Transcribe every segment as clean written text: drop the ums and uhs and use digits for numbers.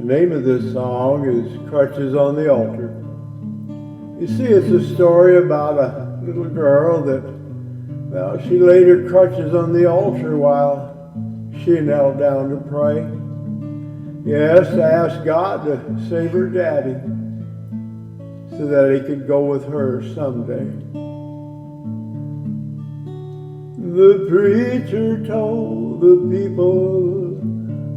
The name of this song is Crutches on the Altar. You see, it's a story about a little girl that, well, she laid her crutches on the altar while she knelt down to pray. Yes, to ask God to save her daddy so that he could go with her someday. The preacher told the people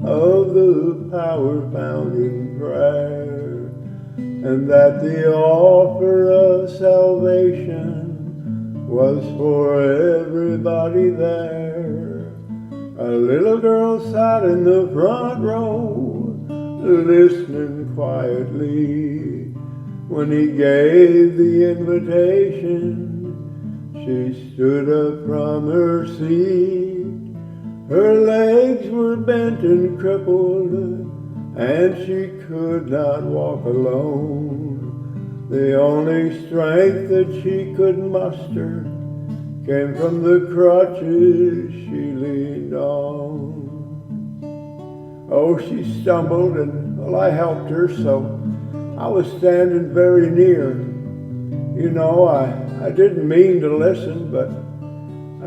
of the power found in prayer, and that the offer of salvation was for everybody there. A little girl sat in the front row, listening quietly. When he gave the invitation, she stood up from her seat. Her legs were bent and crippled, and she could not walk alone. The only strength that she could muster came from the crutches she leaned on. Oh, she stumbled, and well, I helped her, so I was standing very near. You know, I didn't mean to listen, but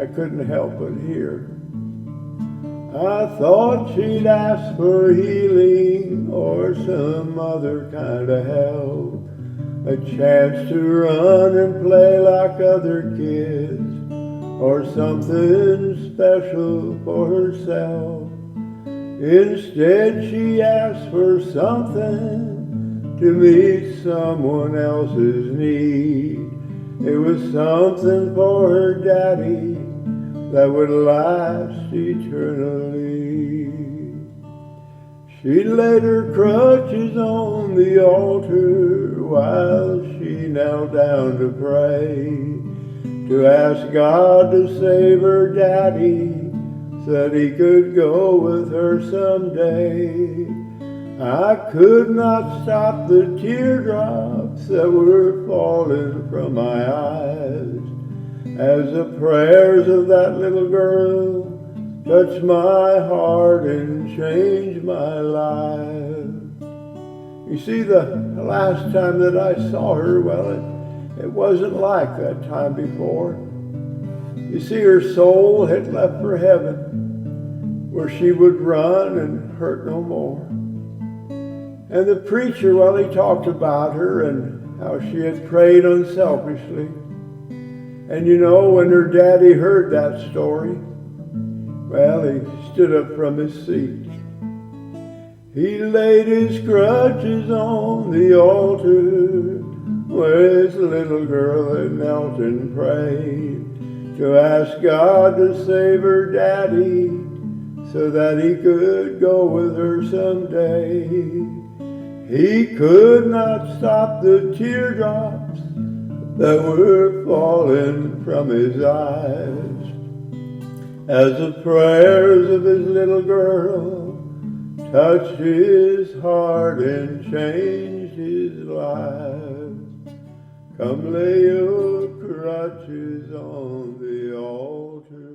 I couldn't help but hear. I thought she'd ask for healing or some other kind of help, a chance to run and play like other kids, or something special for herself. Instead, she asked for something to meet someone else's need. It was something for her daddy that would last eternally. She laid her crutches on the altar while she knelt down to pray, to ask God to save her daddy so that he could go with her someday. I could not stop the teardrops that were falling from my eyes as the prayers of that little girl touched my heart and changed my life. You see, the last time that I saw her, well, it wasn't like that time before. You see, her soul had left for heaven, where she would run and hurt no more. And the preacher, well, he talked about her and how she had prayed unselfishly. And you know, when her daddy heard that story, well, he stood up from his seat. He laid his crutches on the altar where his little girl had knelt and prayed, to ask God to save her daddy so that he could go with her someday. He could not stop the teardrops that were falling from his eyes as the prayers of his little girl touched his heart and changed his life. Come lay your crutches on the altar.